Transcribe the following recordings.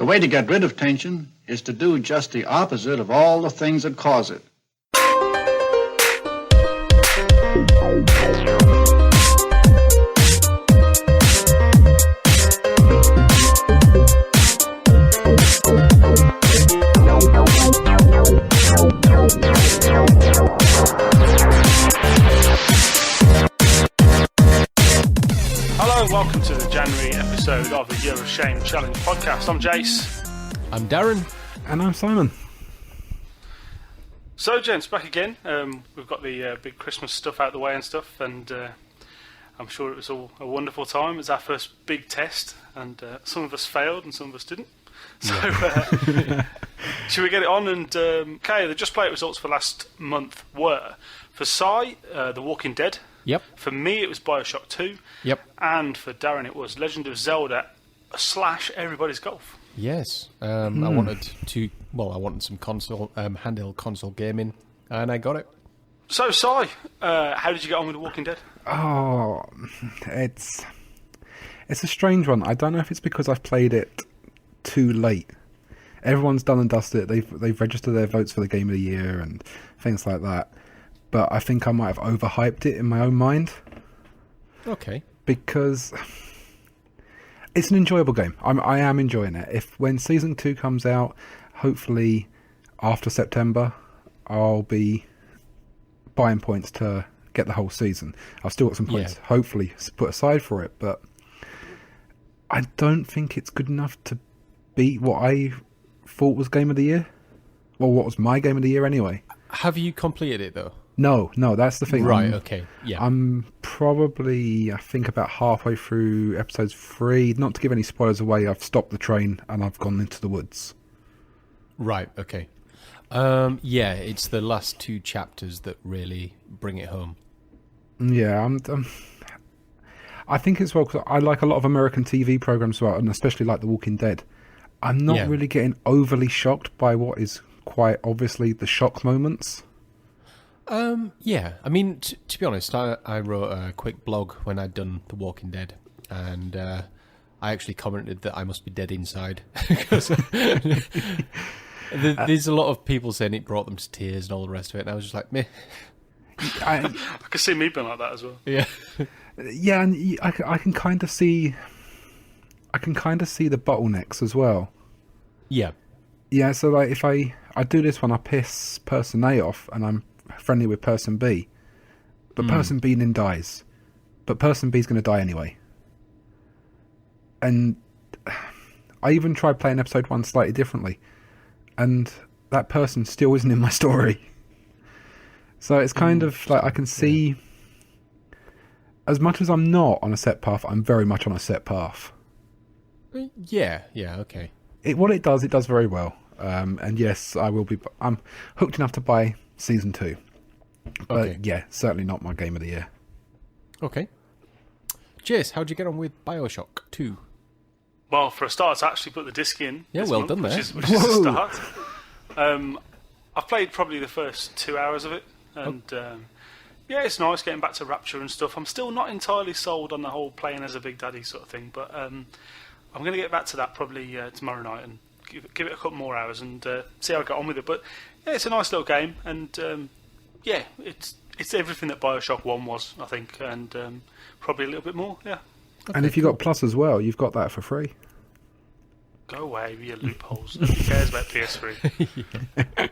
way to get rid of tension is to do just the opposite of all the things that cause it. Hello and welcome to the January episode of the YoS Shame Challenge podcast. I'm Jayce. I'm Darren. And I'm Simon. So, gents, back again. We've got the big Christmas stuff out the way and stuff, and I'm sure it was all a wonderful time. It was our first big test, and some of us failed and some of us didn't. So, should we get it on? And okay, the Just Play It results for last month were for Si, The Walking Dead. Yep. For me, it was BioShock 2. Yep. And for Darren, it was Legend of Zelda / Everybody's Golf. Yes. I wanted some console, handheld console gaming, and I got it. So, Si, how did you get on with The Walking Dead? Oh, it's a strange one. I don't know if it's because I've played it too late. Everyone's done and dusted it. They've registered their votes for the Game of the Year and things like that. But I think I might have overhyped it in my own mind. Okay. Because it's an enjoyable game. I am enjoying it. When Season 2 comes out, hopefully after September, I'll be buying points to get the whole season. I've still got some points, hopefully, put aside for it. But I don't think it's good enough to beat what I thought was Game of the Year. Well, what was my Game of the Year anyway. Have you completed it, though? No, that's the thing. Right, okay, yeah. I'm probably, I think, about halfway through episode 3. Not to give any spoilers away, I've stopped the train and I've gone into the woods. Right, okay. Yeah, it's the last 2 chapters that really bring it home. Yeah, I think it's well, because I like a lot of American TV programs as well, and especially like The Walking Dead. I'm not really getting overly shocked by what is quite obviously the shock moments. Yeah, I mean, to be honest, I wrote a quick blog when I'd done The Walking Dead, and I actually commented that I must be dead inside. Because there's a lot of people saying it brought them to tears and all the rest of it, and I was just like, meh. I could see me being like that as well. Yeah. Yeah, and I can kind of see... I can kind of see the bottlenecks as well. Yeah. Yeah, so like if I do this one, I piss person A off, and I'm friendly with person B, but person B then dies, but person B's going to die anyway. And I even tried playing episode 1 slightly differently, and that person still isn't in my story. So it's kind of like I can see, as much as I'm not on a set path, I'm very much on a set path. Yeah, okay. What it does very well. And yes, I'm hooked enough to buy Season 2. But yeah, certainly not my Game of the Year. Okay. Jayce, how'd you get on with BioShock 2? Well, for a start, I actually put the disc in. Yeah, well done there. Which is a start. I've played probably the first 2 hours of it. And yeah, it's nice getting back to Rapture and stuff. I'm still not entirely sold on the whole playing as a Big Daddy sort of thing. But I'm going to get back to that probably tomorrow night and give it a couple more hours and see how I get on with it. But yeah, it's a nice little game, and yeah, it's everything that BioShock 1 was, I think, and probably a little bit more. Yeah. Okay, and if you got Plus as well, you've got that for free. Go away with your loopholes. Nobody cares about PS3.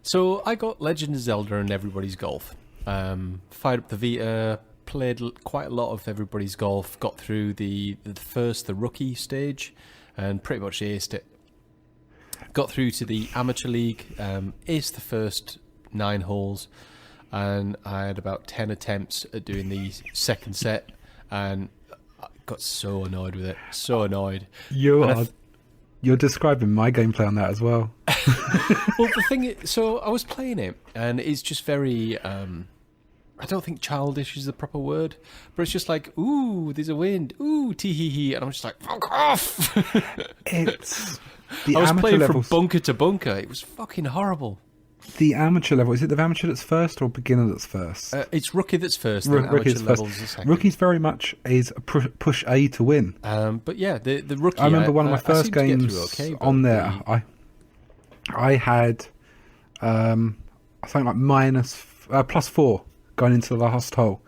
So I got Legend of Zelda and Everybody's Golf. Fired up the Vita. Played quite a lot of Everybody's Golf. Got through the rookie stage, and pretty much aced it. Got through to the Amateur League, aced the first 9 holes, and I had about 10 attempts at doing the second set, and I got so annoyed with it. So annoyed. You're describing my gameplay on that as well. Well, the thing is, so I was playing it, and it's just very... I don't think childish is the proper word, but it's just like, ooh, there's a wind, ooh, tee-hee-hee, and I'm just like, fuck off! I was playing from bunker to bunker. It was fucking horrible. the amateur level, is it the amateur that's first or beginner that's first? It's rookie that's first, then Rookie's amateur first. levels the second. Rookie's very much is a push A to win. But yeah, the rookie. I remember one of my I first seemed to get games through okay, but on there. I had I think like +4 going into the last hole,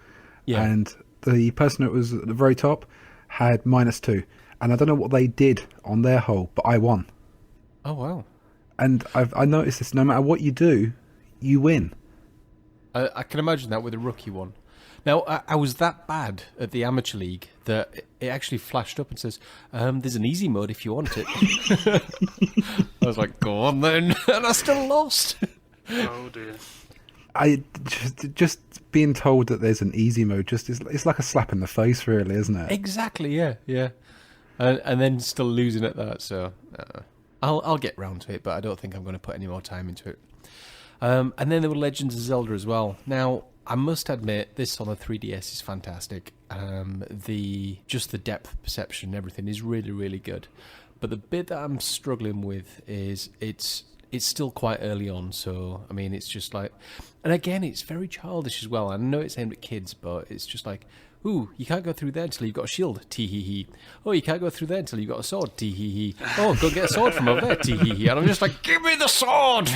Yeah. and the person that was at the very top had -2, and I don't know what they did on their hole, but I won. Oh wow. And I noticed this: no matter what you do, you win. I can imagine that with a rookie one. Now, I was that bad at the amateur league that it actually flashed up and says, there's an easy mode if you want it. I was like, go on then. And I still lost. Oh dear. I just being told that there's an easy mode it's like a slap in the face, really, isn't it? Exactly, yeah. And then still losing at that, so I'll get round to it, but I don't think I'm going to put any more time into it. And then there were Legends of Zelda as well. Now, I must admit, this on the 3DS is fantastic. Just the depth perception and everything is really, really good. But the bit that I'm struggling with is it's still quite early on, so, I mean, it's just like... And again, it's very childish as well. I know it's aimed at kids, but it's just like, ooh, you can't go through there until you've got a shield, tee-hee-hee. Oh, you can't go through there until you've got a sword, tee-hee-hee. Oh, go get a sword from over there, tee-hee-hee. And I'm just like, give me the sword!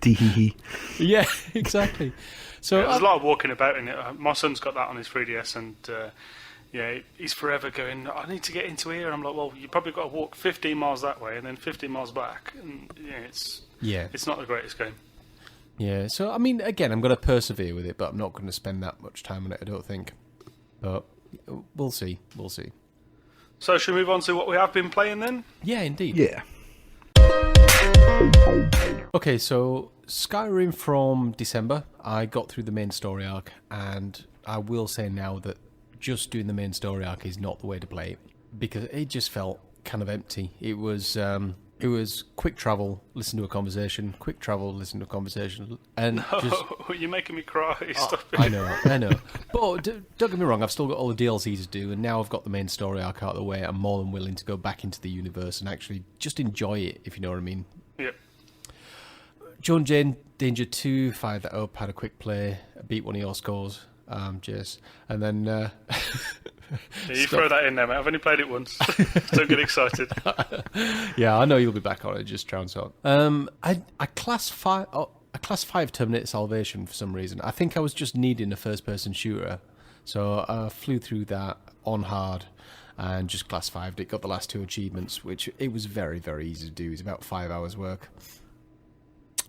Tee-hee-hee. Yeah, exactly. So There's a lot of walking about in it. My son's got that on his 3DS, and he's forever going, I need to get into here. And I'm like, well, you probably got to walk 15 miles that way and then 15 miles back. And it's not the greatest game. Yeah, so, I mean, again, I'm going to persevere with it, but I'm not going to spend that much time on it, I don't think. But we'll see. So should we move on to what we have been playing then? Yeah, indeed. Yeah. Okay, so Skyrim from December, I got through the main story arc, and I will say now that just doing the main story arc is not the way to play it, because it just felt kind of empty. It was quick travel, listen to a conversation, quick travel, listen to a conversation, and You're making me cry. Stop it. I know. But don't get me wrong, I've still got all the DLC to do, and now I've got the main story arc out of the way. I'm more than willing to go back into the universe and actually just enjoy it, if you know what I mean. Yep. John Jane, Danger 2, fired that up, had a quick play, beat one of your scores, Jayce, and then... You throw that in there, mate. I've only played it once. Don't get excited. Yeah, I know you'll be back on it, just trounce on. I class 5 Terminator Salvation for some reason. I think I was just needing a first-person shooter, so I flew through that on hard and just class 5'd it, got the last 2 achievements, which it was very, very easy to do. It's about 5 hours work.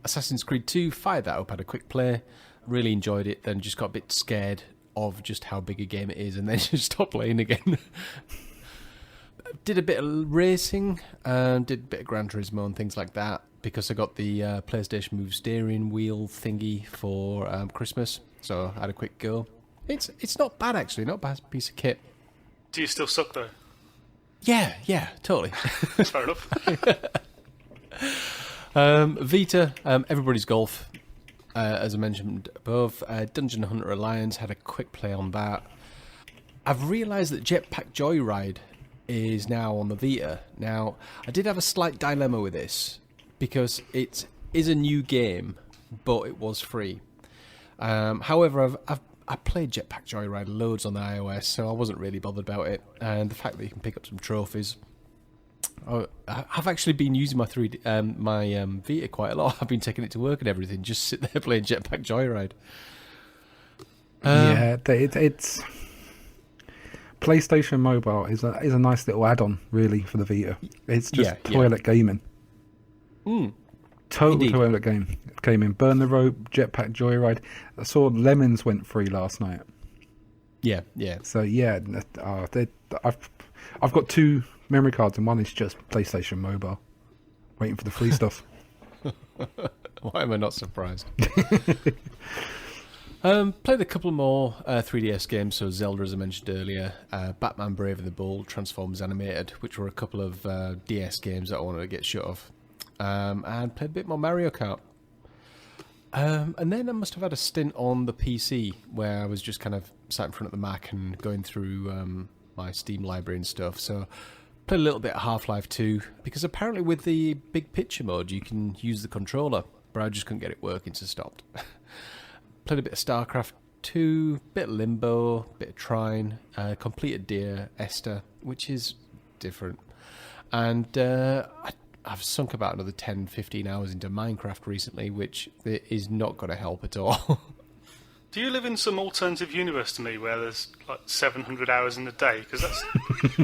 Assassin's Creed 2, fired that up, had a quick play, really enjoyed it, then just got a bit scared of just how big a game it is, and then just stopped playing again. Did a bit of racing, did a bit of Gran Turismo and things like that, because I got the PlayStation Move steering wheel thingy for Christmas, so I had a quick go. It's not bad, actually, not a bad piece of kit. Do you still suck, though? Yeah, totally. Fair enough. Vita, Everybody's Golf. As I mentioned above, Dungeon Hunter Alliance, had a quick play on that. I've realised that Jetpack Joyride is now on the Vita. Now, I did have a slight dilemma with this, because it is a new game, but it was free. However, I played Jetpack Joyride loads on the iOS, so I wasn't really bothered about it. And the fact that you can pick up some trophies... I've actually been using my Vita quite a lot. I've been taking it to work and everything. Just sit there playing Jetpack Joyride. It's PlayStation Mobile is a nice little add-on, really, for the Vita. It's just toilet gaming. Total Indeed. toilet gaming. Burn the Rope, Jetpack Joyride. I saw Lemons went free last night. Yeah. So I've got 2 memory cards, and one is just PlayStation Mobile, waiting for the free stuff. Why am I not surprised? Played a couple more 3DS games, so Zelda, as I mentioned earlier, Batman Brave and the Bold, Transformers Animated, which were a couple of DS games that I wanted to get shut of, and played a bit more Mario Kart. And then I must have had a stint on the PC, where I was just kind of sat in front of the Mac and going through my Steam library and stuff, so... Played a little bit of Half-Life 2, because apparently with the big picture mode you can use the controller. but I just couldn't get it working, so stopped. Played a bit of StarCraft 2, bit of Limbo, bit of Trine, completed Dear Esther, which is different. And I've sunk about another 10, 15 hours into Minecraft recently, which is not going to help at all. Do you live in some alternative universe to me where there's like 700 hours in a day? Because that's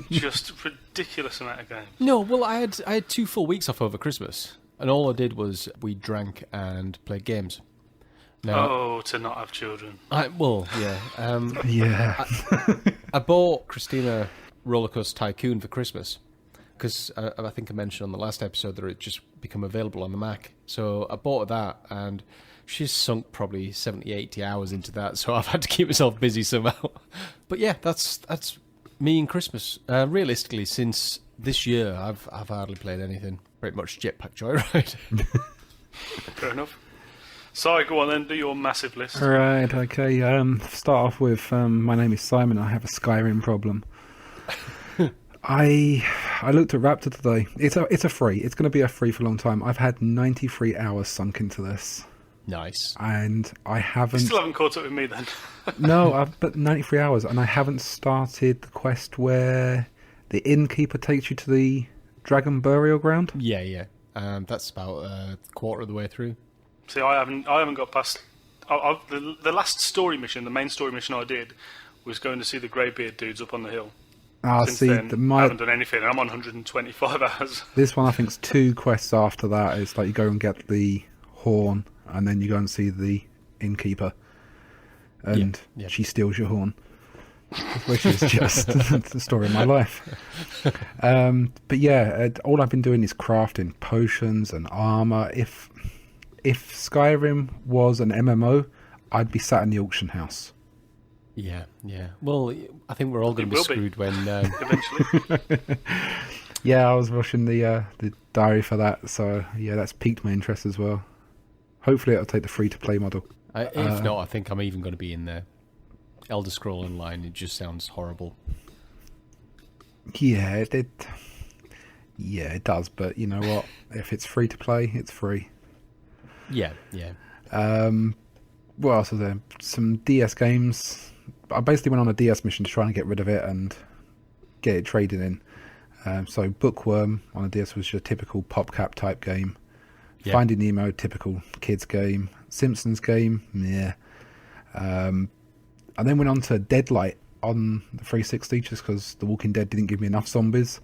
just a ridiculous amount of games. No, well, I had 2 full weeks off over Christmas, and all I did was we drank and played games. Now, Oh, to not have children. Yeah. Yeah. I bought Christina Rollercoaster Tycoon for Christmas because I think I mentioned on the last episode that it just become available on the Mac. So I bought that, and she's sunk probably 70, 80 hours into that, so I've had to keep myself busy somehow. But yeah, that's me and Christmas. Realistically, since this year, I've hardly played anything. Pretty much Jetpack Joyride. Fair enough. So go on then, do your massive list. Right, okay. Start off with my name is Simon. I have a Skyrim problem. I looked at Raptor today. It's a free. It's going to be a free for a long time. I've had 93 hours sunk into this. Nice. And I You haven't... still haven't caught up with me then. No, but 93 hours, and I haven't started the quest where the innkeeper takes you to the dragon burial ground. Yeah. That's about a quarter of the way through. See, I haven't got past... the last story mission, the main story mission I did, was going to see the greybeard dudes up on the hill. Since See, then, I haven't done anything, and I'm on 125 hours. this one I think's 2 quests after that. It's like you go and get the horn, and then you go and see the innkeeper, and Yeah. she steals your horn, which is just the story of my life. But yeah, all I've been doing is crafting potions and armor. If Skyrim was an MMO, I'd be sat in the auction house. Yeah. Well, I think we're all going to be screwed when... Eventually. Yeah, I was watching the diary for that, so yeah, that's piqued my interest as well. Hopefully it'll take the free-to-play model. If not, I think I'm even going to be in there. Elder Scroll Online, it just sounds horrible. Yeah, it does, but you know what? If it's free to play, it's free. Yeah. What else is there? Some DS games. I basically went on a DS mission to try and get rid of it and get it traded in. So Bookworm on a DS was your typical PopCap type game. Yeah. Finding Nemo, typical kids game. Simpsons game, yeah. And then went on to Deadlight on the 360 just because The Walking Dead didn't give me enough zombies.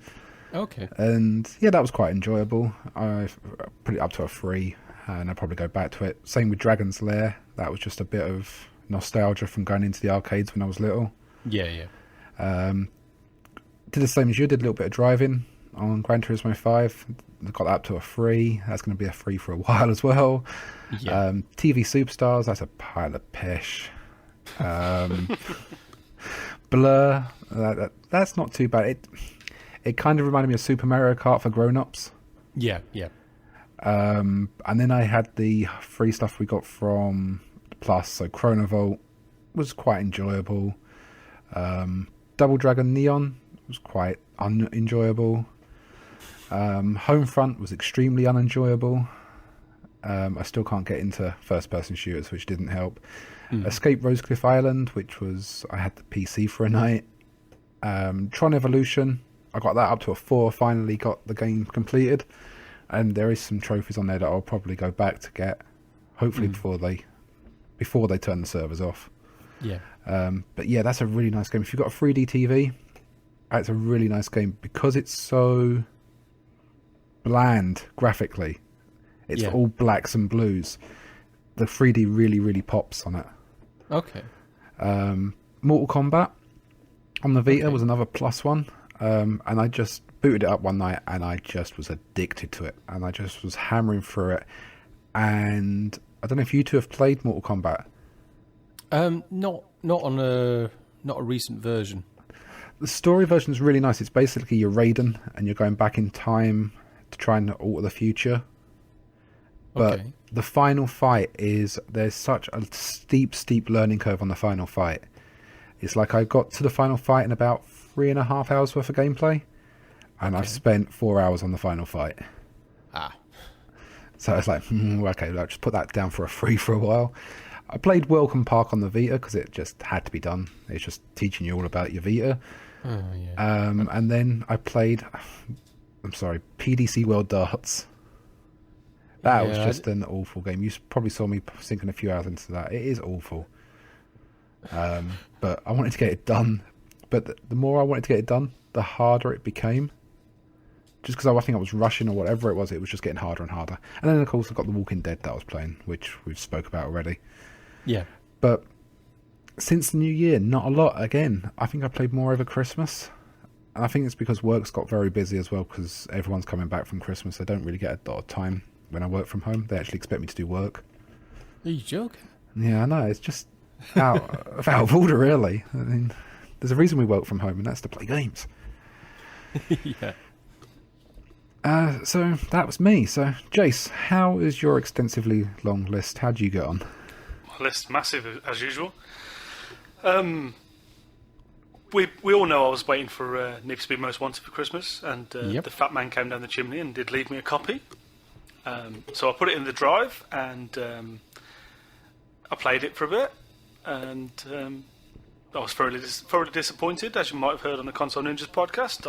Okay. And yeah, that was quite enjoyable. I put it up to a 3, and I'll probably go back to it. Same with Dragon's Lair. That was just a bit of nostalgia from going into the arcades when I was little. Yeah. Did the same as you, did a little bit of driving on Gran Turismo 5. Got that up to a 3. That's going to be a 3 for a while as well. Yeah. TV Superstars, that's a pile of pish. Blur, that's not too bad. It kind of reminded me of Super Mario Kart for grown-ups. Yeah. And then I had the free stuff we got from Plus, so Chronovolt was quite enjoyable. Double Dragon Neon was quite unenjoyable. Homefront was extremely unenjoyable. I still can't get into first-person shooters, which didn't help. Escape Rosecliff Island, which was... I had the PC for a night. Tron Evolution, I got that up to a 4, finally got the game completed. And there is some trophies on there that I'll probably go back to get, hopefully before they turn the servers off. Yeah. But yeah, that's a really nice game. If you've got a 3D TV, it's a really nice game because it's so bland graphically. It's all blacks and blues. The 3D really, really pops on it. Okay. Mortal Kombat on the Vita was another plus one. And I just booted it up one night and I just was addicted to it. And I just was hammering through it. And I don't know if you two have played Mortal Kombat. Not on a recent version. The story version is really nice. It's basically you're Raiden and you're going back in time to try and alter the future. But the final fight there's such a steep learning curve on the final fight. It's like I got to the final fight in about 3.5 hours worth of gameplay, and I've spent 4 hours on the final fight. So I was like, okay, I'll just put that down for a free for a while. I played Welcome Park on the Vita because it just had to be done. It's just teaching you all about your Vita. Oh, yeah. And then I played, PDC World Darts. That was just an awful game. You probably saw me sinking a few hours into that. It is awful. But I wanted to get it done. But the more I wanted to get it done, the harder it became. Just because I think I was rushing or whatever it was just getting harder and harder. And then, of course, I've got The Walking Dead that I was playing, which we've spoke about already. Yeah. But since the new year, not a lot. Again, I think I played more over Christmas. And I think it's because work's got very busy as well because everyone's coming back from Christmas. They don't really get a lot of time when I work from home. They actually expect me to do work. Are you joking? Yeah, I know. It's just out of order, really. I mean, there's a reason we work from home, and that's to play games. Yeah. So that was me. So, Jayce, how is your extensively long list? How do you get on? My list massive as usual. We all know I was waiting for Need for Speed Most Wanted for Christmas, and Yep. the fat man came down the chimney and did leave me a copy. So I put it in the drive, and I played it for a bit, and I was thoroughly disappointed, as you might have heard on the Console Ninjas podcast.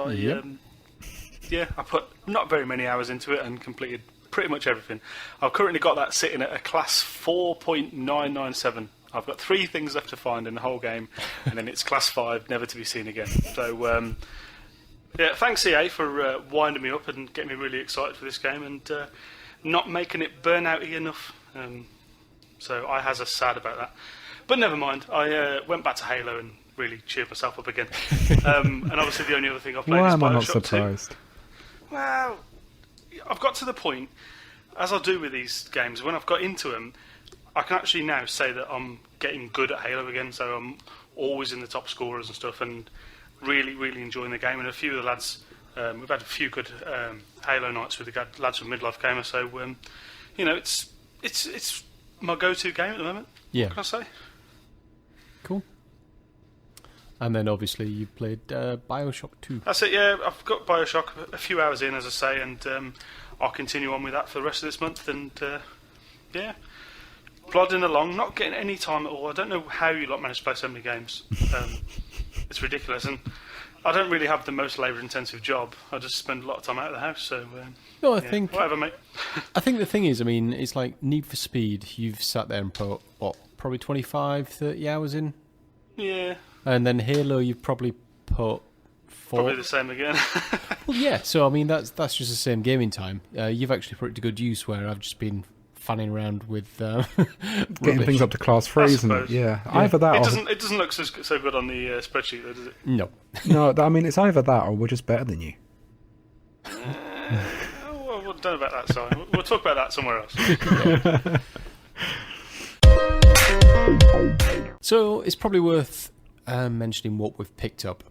I put not very many hours into it and completed pretty much everything. I've currently got that sitting at a class 4.997. I've got 3 things left to find in the whole game, and then it's class 5, never to be seen again. So, thanks EA for winding me up and getting me really excited for this game and not making it burn outy enough. So I was sad about that. But never mind, I went back to Halo and really cheered myself up again. And obviously the only other thing I've played Why is am I not BioShock 2. surprised? Well, I've got to the point, as I do with these games, when I've got into them, I can actually now say that I'm getting good at Halo again, so I'm always in the top scorers and stuff, and really, really enjoying the game. And a few of the lads, we've had a few good Halo nights with the lads from Midlife Gamer, so, it's my go-to game at the moment. Yeah. What can I say? Cool. And then obviously you played BioShock 2. That's it, yeah. I've got BioShock a few hours in, as I say, and I'll continue on with that for the rest of this month. And plodding along, not getting any time at all. I don't know how you lot manage to play so many games. It's ridiculous, and I don't really have the most labour-intensive job. I just spend a lot of time out of the house. So No, I think whatever, mate. I think the thing is, I mean, it's like Need for Speed. You've sat there and put probably 25, 30 hours in. Yeah. And then Halo, you've probably put 4. Probably the same again. Well, yeah. So I mean, that's just the same gaming time. You've actually put it to good use, where I've just been fanning around with Getting things up to class 3, isn't it? suppose. Yeah. Either that It doesn't look so good on the spreadsheet, though, does it? No. No, I mean, it's either that or we're just better than you. Well, we don't know about that, sorry. We'll talk about that somewhere else. So it's probably worth mentioning what we've picked up.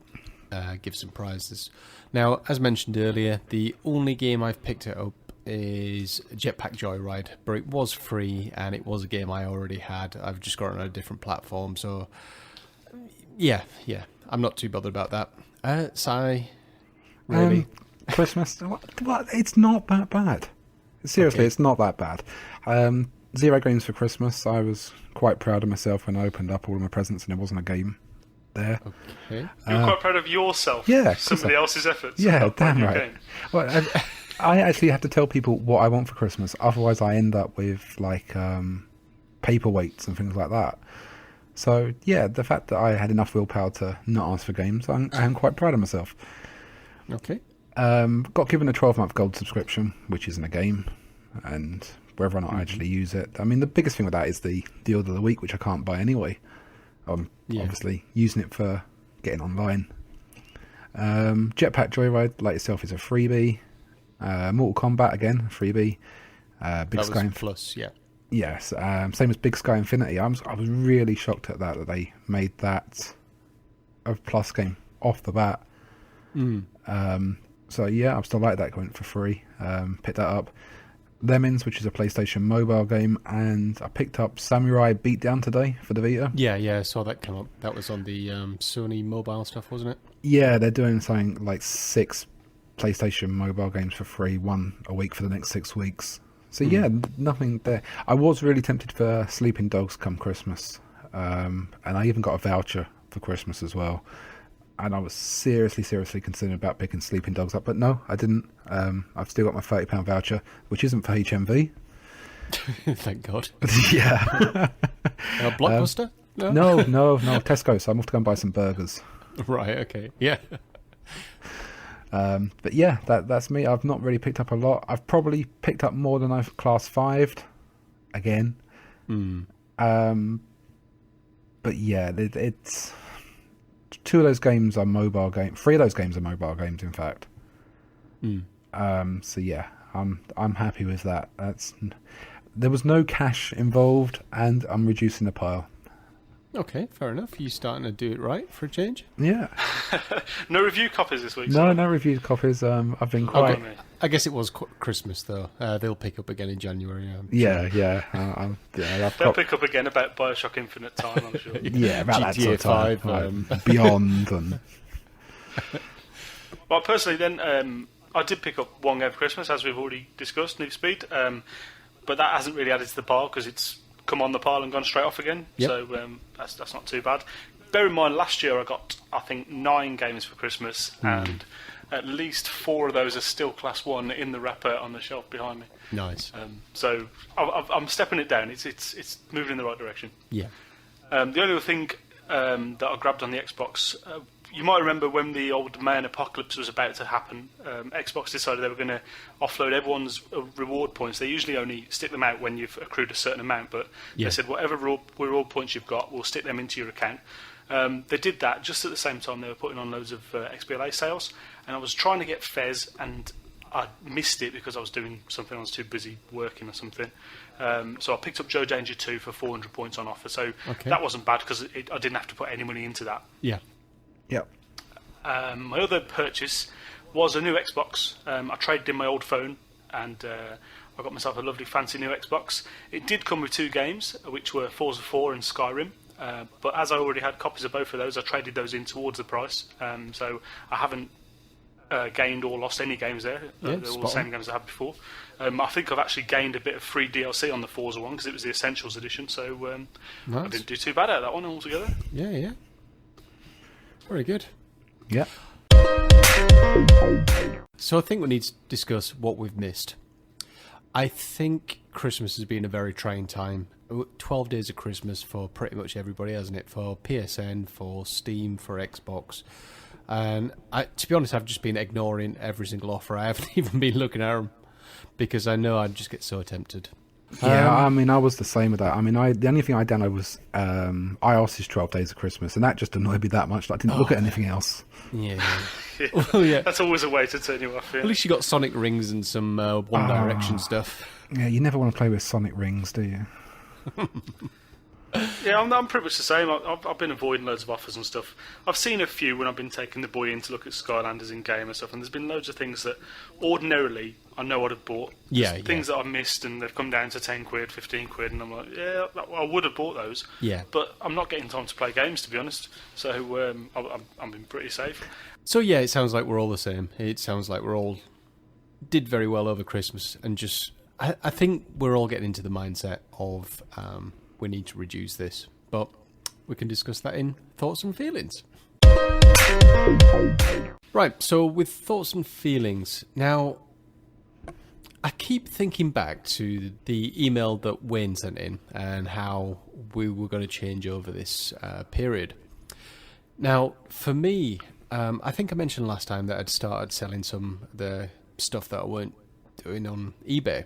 Give some prizes. Now, as mentioned earlier, the only game I've picked it up is Jetpack Joyride, but it was free and it was a game I already had. I've just got it on a different platform, so yeah, I'm not too bothered about that. Sai, really? Christmas? What? It's not that bad. Seriously, Okay. It's not that bad. 0 games for Christmas. I was quite proud of myself when I opened up all of my presents and there wasn't a game there. Okay. You're quite proud of yourself. Yeah, of course Somebody I- else's efforts. Yeah, Not damn your right. game. Well, I actually have to tell people what I want for Christmas. Otherwise, I end up with like paperweights and things like that. So yeah, the fact that I had enough willpower to not ask for games, I am quite proud of myself. Okay. Got given a 12-month gold subscription, which isn't a game, and whether or not I actually use it. I mean, the biggest thing with that is the deal of the week, which I can't buy anyway. Yeah. Obviously using it for getting online. Jetpack Joyride, like yourself, is a freebie. Mortal Kombat, again, a freebie. Big That Sky was Plus, yeah. Yes, same as Big Sky Infinity. I was really shocked at that they made that a Plus game off the bat. So yeah, I still like that going for free. Picked that up. Lemons, which is a PlayStation mobile game, and I picked up Samurai Beatdown today for the Vita. Yeah, I saw that come up. That was on the Sony mobile stuff, wasn't it? Yeah, they're doing something like 6 PlayStation mobile games for free, one a week for the next 6 weeks. So yeah, nothing there. I was really tempted for Sleeping Dogs come Christmas, and I even got a voucher for Christmas as well. And I was seriously considering about picking Sleeping Dogs up, but no, I didn't. I've still got my £30 voucher, which isn't for HMV. Thank God. Yeah. Blockbuster? No, Tesco. So I'm off to go and buy some burgers. Right. Okay. Yeah. But yeah, that's me. I've not really picked up a lot. I've probably picked up more than I've class 5'd again. But yeah, it's 2 of those games are mobile games. 3 of those games are mobile games, in fact. So yeah, I'm happy with that. There was no cash involved, and I'm reducing the pile. Okay, fair enough. You starting to do it right for a change? Yeah. No review copies this week. No reviewed copies. I've been quite. Okay. I guess it was Christmas though. They'll pick up again in January. Yeah. They'll pick up again about Bioshock Infinite time, I'm sure. Yeah, about that sort of GTA time. 5, Beyond and. Well, personally, then I did pick up one game for Christmas, as we've already discussed, Need for Speed, but that hasn't really added to the pile because it's come on the pile and gone straight off again. Yep. So that's not too bad. Bear in mind, last year I got, I think, 9 games for Christmas, and at least 4 of those are still Class 1 in the wrapper on the shelf behind me. Nice. So I'm stepping it down. It's moving in the right direction. Yeah. The only other thing that I grabbed on the Xbox, you might remember when the old man apocalypse was about to happen, Xbox decided they were going to offload everyone's reward points. They usually only stick them out when you've accrued a certain amount, but they said whatever reward points you've got, we'll stick them into your account. They did that just at the same time they were putting on loads of XBLA sales, and I was trying to get Fez, and I missed it because I was doing something. I was too busy working or something. So I picked up Joe Danger 2 for 400 points on offer, so that wasn't bad because I didn't have to put any money into that. Yeah. Yep. My other purchase was a new Xbox. I traded in my old phone, and I got myself a lovely fancy new Xbox. It did come with 2 games, which were Forza 4 and Skyrim. But as I already had copies of both of those, I traded those in towards the price. So I haven't gained or lost any games there. They're all the same games I had before. I think I've actually gained a bit of free DLC on the Forza one because it was the Essentials edition. So Nice. I didn't do too bad out of that one altogether. Yeah. Very good. Yeah. So I think we need to discuss what we've missed. I think Christmas has been a very trying time. 12 days of Christmas for pretty much everybody, hasn't it? For PSN, for Steam, for Xbox. And to be honest, I've just been ignoring every single offer. I haven't even been looking at them because I know I'd just get so tempted. Yeah, I mean, I was the same with that. I mean, the only thing I downloaded was iOS's 12 Days of Christmas, and that just annoyed me that much that I didn't look at anything else. Yeah. Well, yeah. That's always a way to turn you off. Yeah. At least you got Sonic Rings and some One Direction stuff. Yeah, you never want to play with Sonic Rings, do you? Yeah, I'm pretty much the same. I've been avoiding loads of offers and stuff. I've seen a few when I've been taking the boy in to look at Skylanders in game and stuff, and there's been loads of things that ordinarily I know I'd have bought. Yeah, things that I've missed and they've come down to 10 quid, 15 quid, and I'm like, yeah, I would have bought those. Yeah. But I'm not getting time to play games, to be honest. So I'm been pretty safe. So yeah, it sounds like we're all the same. It sounds like we're all did very well over Christmas, and just I think we're all getting into the mindset of we need to reduce this, but we can discuss that in thoughts and feelings. Right, so with thoughts and feelings, now I keep thinking back to the email that Wayne sent in and how we were going to change over this period. Now, for me, I think I mentioned last time that I'd started selling some of the stuff that I weren't doing on eBay.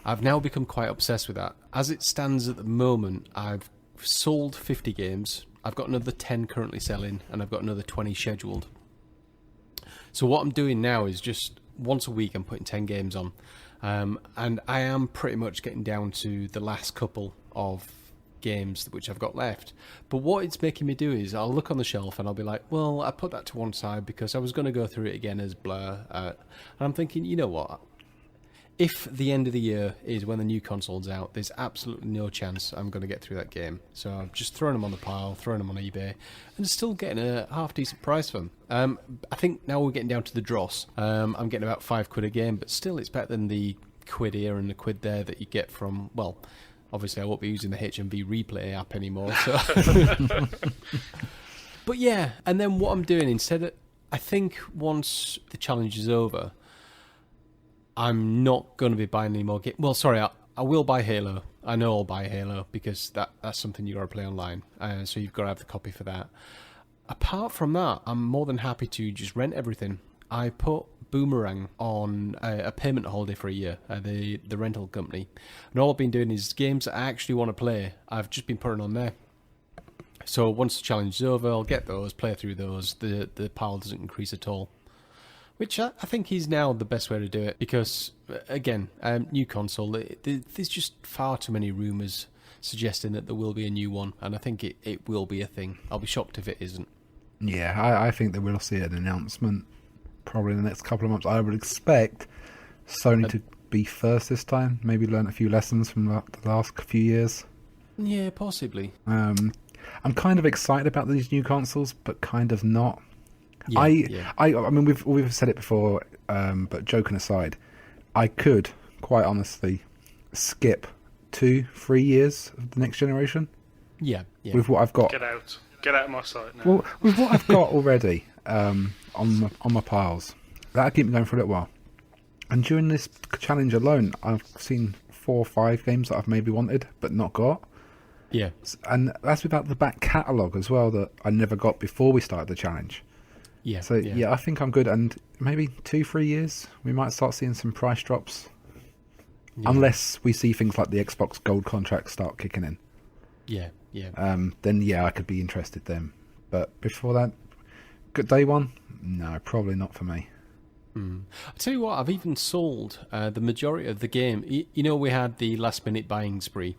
I've now become quite obsessed with that. As it stands at the moment, I've sold 50 games. I've got another 10 currently selling, and I've got another 20 scheduled. So what I'm doing now is just once a week I'm putting 10 games on. And I am pretty much getting down to the last couple of games which I've got left. But what it's making me do is I'll look on the shelf and I'll be like, well, I put that to one side because I was going to go through it again as Blur. And I'm thinking, you know what? If the end of the year is when the new console's out, there's absolutely no chance I'm going to get through that game. So I'm just throwing them on the pile, throwing them on eBay, and still getting a half-decent price for them. I think now we're getting down to the dross. I'm getting about £5 a game, but still it's better than the quid here and a quid there that you get from, well, obviously I won't be using the HMV Replay app anymore. So. But yeah, and then what I'm doing instead of, I think once the challenge is over, I'm not going to be buying any more games. Well, sorry, I will buy Halo. I know I'll buy Halo because that's something you've got to play online. So you've got to have the copy for that. Apart from that, I'm more than happy to just rent everything. I put Boomerang on a payment holiday for a year, the rental company. And all I've been doing is games that I actually want to play, I've just been putting on there. So once the challenge is over, I'll get those, play through those. The pile doesn't increase at all. Which I think is now the best way to do it. Because, again, new console, there's just far too many rumours suggesting that there will be a new one. And I think it will be a thing. I'll be shocked if it isn't. Yeah, I think that we'll see an announcement probably in the next couple of months. I would expect Sony to be first this time. Maybe learn a few lessons from the last few years. Yeah, possibly. I'm kind of excited about these new consoles, but kind of not. Yeah, I mean, we've said it before, but joking aside, I could quite honestly skip 2-3 years of the next generation. Yeah. With what I've got. Get out of my sight now. Well, with what I've got already on my piles, that'll keep me going for a little while. And during this challenge alone, I've seen 4 or 5 games that I've maybe wanted but not got. Yeah. And that's without the back catalogue as well that I never got before we started the challenge. Yeah. So yeah, I think I'm good. And maybe 2-3 years, we might start seeing some price drops. Yeah. Unless we see things like the Xbox Gold contracts start kicking in. Yeah. Then yeah, I could be interested then. But before that, good day one? No, probably not for me. I'll tell you what, I've even sold the majority of the game. You know, we had the last minute buying spree,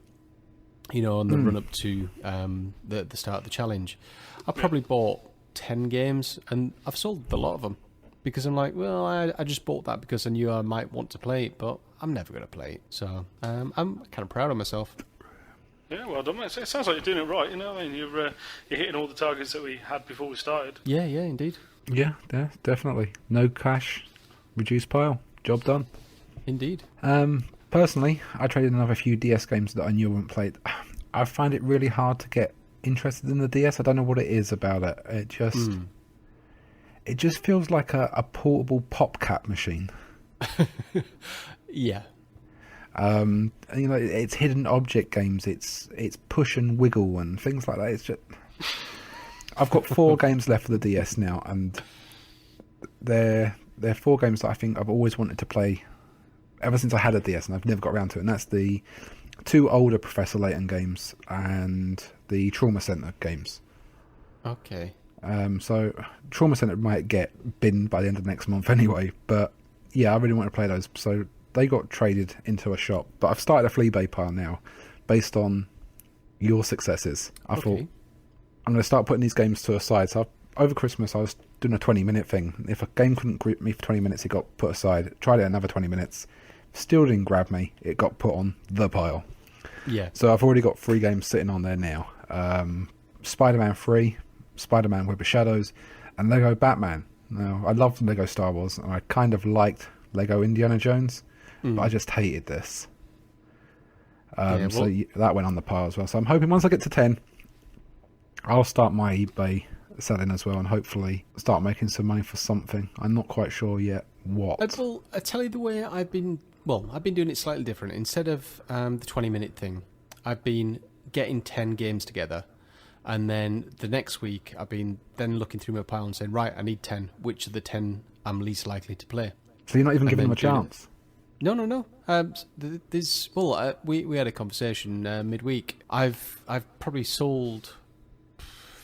you know, on the run up to the start of the challenge. I probably bought 10 games and I've sold a lot of them because I'm like, well, I just bought that because I knew I might want to play it, but I'm never going to play it. So I'm kind of proud of myself. Yeah, well done, mate. It sounds like you're doing it right. You know, what I mean, you're hitting all the targets that we had before we started. Yeah, indeed. Yeah, definitely. No cash, reduced pile, job done. Indeed. Personally, I traded another few DS games that I knew I wouldn't play. I find it really hard to get interested in the DS. I don't know what it is about it. It just feels like a portable PopCap machine. Yeah. You know, it's hidden object games. It's push and wiggle and things like that. It's just. I've got 4 games left for the DS now, and they're 4 games that I think I've always wanted to play ever since I had a DS, and I've never got around to it. And that's the 2 older Professor Layton games and the Trauma Center games. Okay. So Trauma Center might get binned by the end of next month anyway, but yeah, I really want to play those. So they got traded into a shop, but I've started a Fleabay pile now based on your successes. I thought I'm going to start putting these games to a side. So over Christmas I was doing a 20-minute thing. If a game couldn't grip me for 20 minutes, it got put aside. Tried it another 20 minutes. Still didn't grab me. It got put on the pile. Yeah. So I've already got 3 games sitting on there now. Spider-Man 3, Spider-Man Web of Shadows, and Lego Batman. Now, I loved Lego Star Wars, and I kind of liked Lego Indiana Jones, but I just hated this. So that went on the pile as well. So I'm hoping once I get to 10, I'll start my eBay selling as well, and hopefully start making some money for something. I'm not quite sure yet what. Well, I tell you the way I've been doing it slightly different. Instead of the 20-minute thing, I've been getting 10 games together, and then the next week I've been then looking through my pile and saying, right, I need 10. Which of the 10 I'm least likely to play? So you're not even giving them a chance? No. We had a conversation midweek. I've probably sold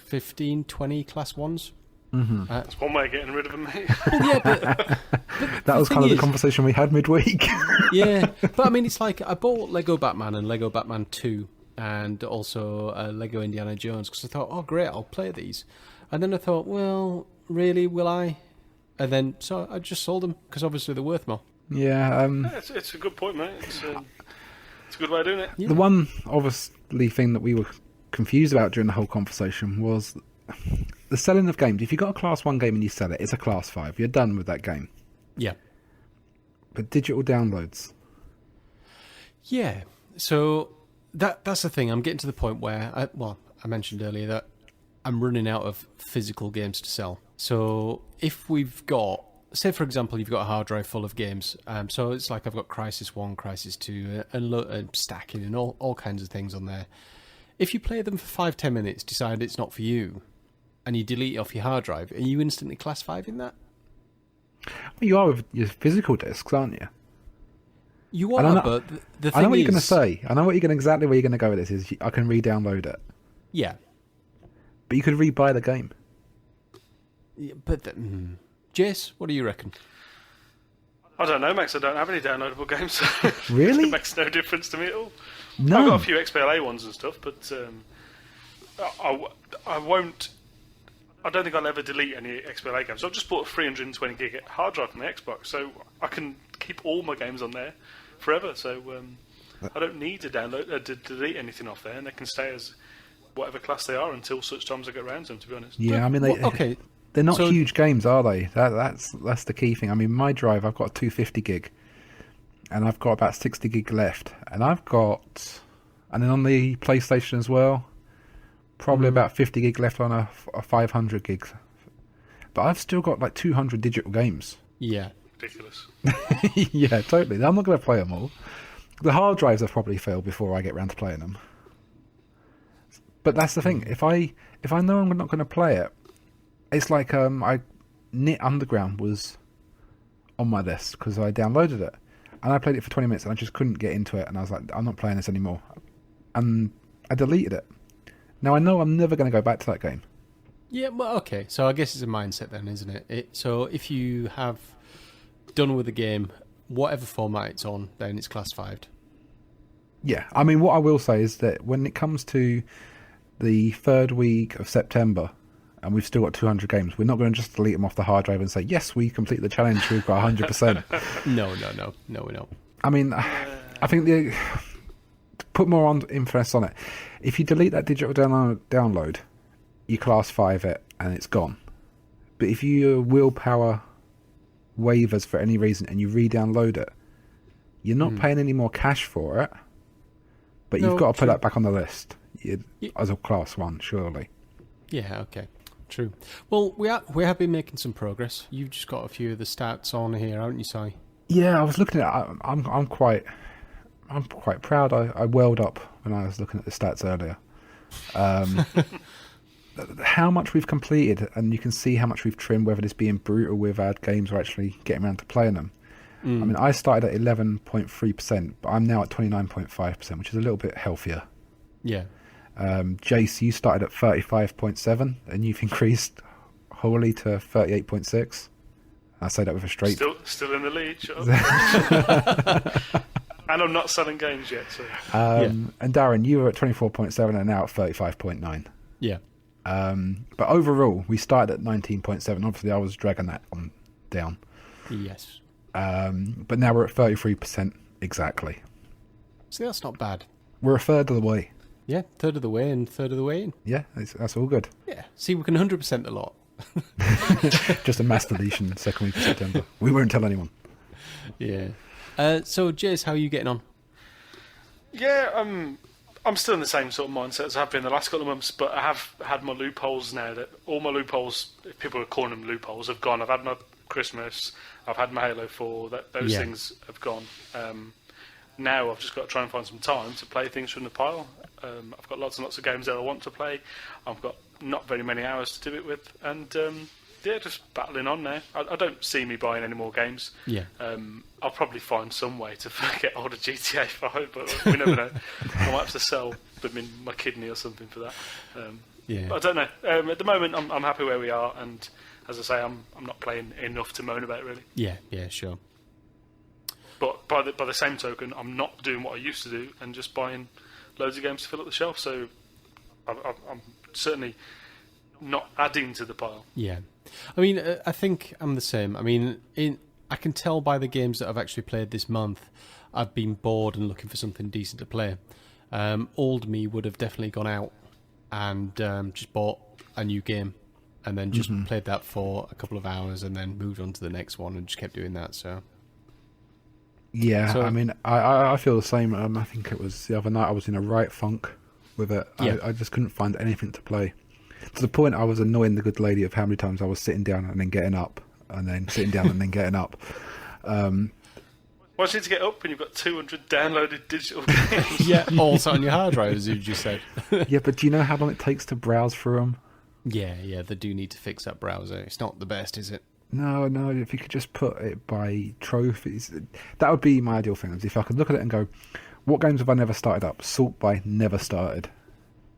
15, 20 Class 1s. Mm-hmm. That's one way of getting rid of them, mate. Well, yeah, but that was kind of the conversation we had midweek. Yeah, but I mean, it's like I bought Lego Batman and Lego Batman 2 and also Lego Indiana Jones because I thought, oh, great, I'll play these. And then I thought, well, really, will I? And then, so I just sold them because obviously they're worth more. Yeah. It's a good point, mate. It's a good way of doing it. Yeah. The one, obviously, thing that we were confused about during the whole conversation was the selling of games. If you've got a Class 1 game and you sell it, it's a Class 5. You're done with that game. Yeah. But digital downloads, Yeah. So that's the thing. I'm getting to the point where, I mentioned earlier that I'm running out of physical games to sell. So if we've got, say for example, you've got a hard drive full of games. So it's like I've got Crisis 1, Crisis 2, and stacking and all kinds of things on there. If you play them for 5-10 minutes, decide it's not for you, and you delete it off your hard drive, are you instantly class 5 in that? Well, you are with your physical discs, aren't you? You I are, know, but the thing I know what is, you're going to say. I know exactly where you're going to go with this. Is I can re-download it, Yeah. but you could re-buy the game. Yeah, but Jayce, what do you reckon? I don't know, Max. I don't have any downloadable games. Really? It makes no difference to me at all. No. I've got a few XBLA ones and stuff, but I won't. I don't think I'll ever delete any XBLA games. I've just bought a 320 gig hard drive for my Xbox, so I can keep all my games on there forever. So I don't need to to delete anything off there, and they can stay as whatever class they are until such times I get around to them. To be honest. Yeah, I mean, Okay. they're not So- huge games, are they? That's the key thing. I mean, my drive, I've got a 250 gig, and I've got about 60 gig left, and then on the PlayStation as well, probably about 50 gig left on a 500 gig. But I've still got like 200 digital games. Yeah. Ridiculous. Yeah, totally. I'm not going to play them all. The hard drives have probably failed before I get round to playing them. But that's the thing. If I know I'm not going to play it, it's like Knit Underground was on my list because I downloaded it and I played it for 20 minutes and I just couldn't get into it and I was like, I'm not playing this anymore, and I deleted it. Now I know I'm never going to go back to that game. Yeah, well, okay. So I guess it's a mindset then, isn't it? So if you have done with the game, whatever format it's on, then it's class 5'd. Yeah, I mean, what I will say is that when it comes to the third week of September, and we've still got 200 games, we're not going to just delete them off the hard drive and say, yes, we complete the challenge, we've got 100%. No, we're not. I mean, I think to put more on emphasis on it, if you delete that digital download, you class 5 it, and it's gone. But if you willpower waivers for any reason and you re-download it, you're not paying any more cash for it, but No, you've got to true. put that back on the list Yeah. as a class 1, surely. Yeah, okay. True. Well, we have been making some progress. You've just got a few of the stats on here, haven't you, Si? Yeah, I was looking at. I'm quite proud. I welled up when I was looking at the stats earlier. How much we've completed, and you can see how much we've trimmed. Whether this being brutal with our games or actually getting around to playing them. I mean, I started at 11.3%, but I'm now at 29.5%, which is a little bit healthier. Yeah. Jayce, you started at 35.7, and you've increased wholly to 38.6. I say that with a straight. Still in the lead. Shut up. And I'm not selling games yet. So. And Darren, you were at 24.7 and now at 35.9. Yeah. But overall, we started at 19.7. Obviously, I was dragging that on down. Yes. But now we're at 33% exactly. See, that's not bad. We're a third of the way. Yeah, third of the way and third of the way in. Yeah, that's all good. Yeah. See, we can 100% a lot. Just a mass deletion second week of September. We won't tell anyone. Yeah. So, Jayce, how are you getting on? Yeah, I'm still in the same sort of mindset as I have been the last couple of months, but I have had my loopholes now. That all my loopholes, if people are calling them loopholes, have gone. I've had my Christmas, I've had my Halo 4. Those things have gone. Now I've just got to try and find some time to play things from the pile. I've got lots and lots of games that I want to play. I've got not very many hours to do it with, and just battling on now. I don't see me buying any more games. Yeah. I'll probably find some way to get hold of GTA 5, but we never know. I might have to sell my kidney or something for that. Yeah. But I don't know. At the moment, I'm happy where we are, and as I say, I'm not playing enough to moan about it, really. Yeah, sure. But by the same token, I'm not doing what I used to do and just buying loads of games to fill up the shelf. So I'm certainly not adding to the pile. Yeah. I mean, I think I'm the same. I mean, I can tell by the games that I've actually played this month, I've been bored and looking for something decent to play. Old me would have definitely gone out and just bought a new game and then just played that for a couple of hours and then moved on to the next one and just kept doing that. So Yeah, So- I mean, I feel the same. I think it was the other night I was in a right funk with it. Yeah. I just couldn't find anything to play. To the point I was annoying the good lady of how many times I was sitting down and then getting up, and then sitting down and then getting up. Why do you need to get up when you've got 200 downloaded digital games? Yeah, all sat on your hard drive, as you just said. Yeah, but do you know how long it takes to browse through them? Yeah, they do need to fix that browser. It's not the best, is it? No, if you could just put it by trophies, that would be my ideal thing. Is if I could look at it and go, what games have I never started up? Sort by never started.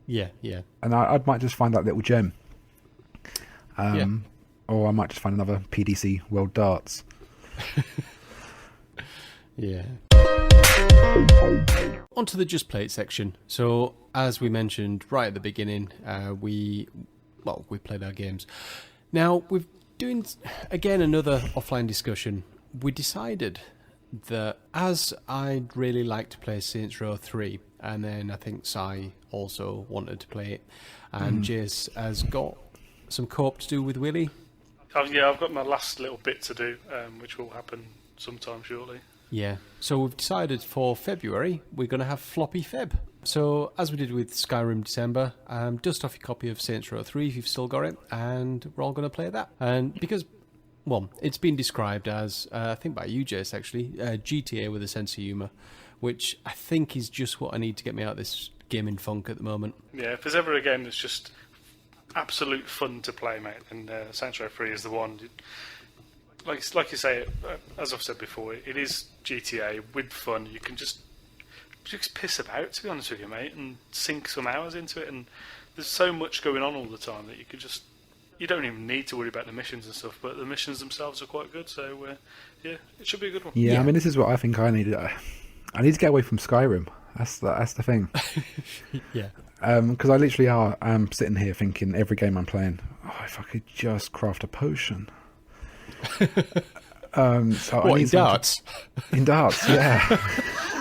Yeah. And I might just find that little gem. Yeah. Or I might just find another PDC World Darts. Yeah. Onto the Just Play It section. So, as we mentioned right at the beginning, we played our games. Now, we're doing, again, another offline discussion. We decided that as I'd really like to play Saints Row 3, and then I think Si also wanted to play it, and Jayce has got some co-op to do with Willie. I've got my last little bit to do, which will happen sometime shortly. Yeah, so we've decided for February we're going to have Floppy Feb. So, as we did with Skyrim December, dust off your copy of Saints Row 3 if you've still got it, and we're all going to play that. And because, well, it's been described as, I think by you, Jayce, actually, GTA with a sense of humour, which I think is just what I need to get me out of this gaming funk at the moment. Yeah, if there's ever a game that's just absolute fun to play, mate, then Saints Row 3 is the one. Like you say, as I've said before, it is GTA with fun. You can just piss about, to be honest with you, mate, and sink some hours into it. And there's so much going on all the time that you don't even need to worry about the missions and stuff. But the missions themselves are quite good. So it should be a good one. Yeah, I mean, this is what I think I need. I need to get away from Skyrim. That's the thing. Yeah. Because I literally am sitting here thinking every game I'm playing, if I could just craft a potion. So I What, need in something darts? In darts, yeah.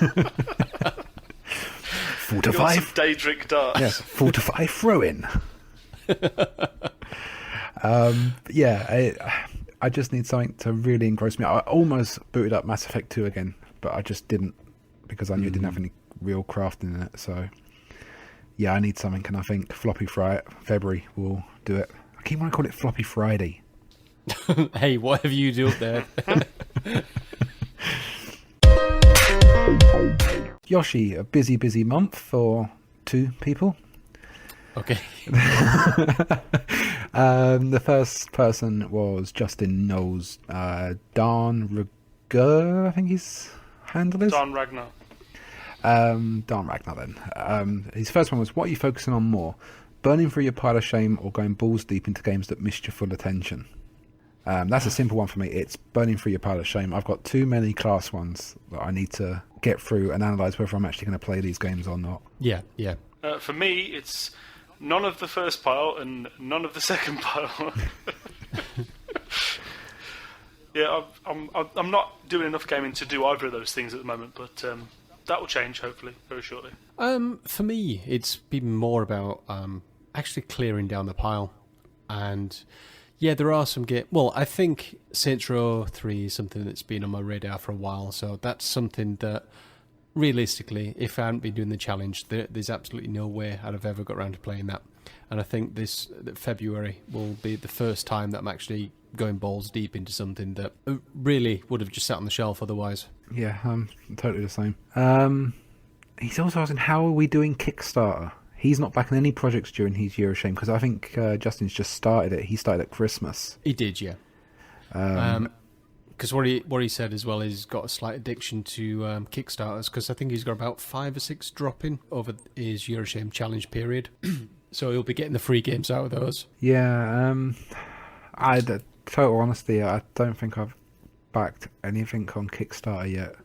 You got 4 to some 5. day drink darts. Yes, 4 to 5 throw in. I just need something to really engross me. I almost booted up Mass Effect 2 again, but I just didn't because I knew it didn't have any real crafting in it. So, yeah, I need something, and I think Floppy February will do it. I keep wanting to call it Floppy Friday. Hey, whatever you do up there. Yoshi, a busy month for 2 people. Okay. The first person was Justin Knowles. Darn Rugger, I think his handle is. Don Ragnar. Darn Ragnar then. His first one was, what are you focusing on more? Burning through your pile of shame or going balls deep into games that missed your full attention? That's a simple one for me. It's burning through your pile of shame. I've got too many class ones that I need to get through and analyse whether I'm actually going to play these games or not. Yeah. For me, it's none of the first pile and none of the second pile. Yeah, I'm not doing enough gaming to do either of those things at the moment, but that will change hopefully very shortly. For me, it's been more about actually clearing down the pile. And yeah, there are some Well, I think Saints Row 3 is something that's been on my radar for a while, so that's something that, realistically, if I hadn't been doing the challenge, there's absolutely no way I'd have ever got around to playing that. And I think that February will be the first time that I'm actually going balls deep into something that really would have just sat on the shelf otherwise. Yeah, I'm totally the same. He's also asking, how are we doing Kickstarter? He's not backing any projects during his year of shame, because I think Justin's just started it. He started at Christmas. He did, yeah. Because what he said as well is he's got a slight addiction to Kickstarters, because I think he's got about 5 or 6 dropping over his Year of Shame challenge period. So he'll be getting the free games out of those. Yeah, total honesty, I don't think I've backed anything on Kickstarter yet.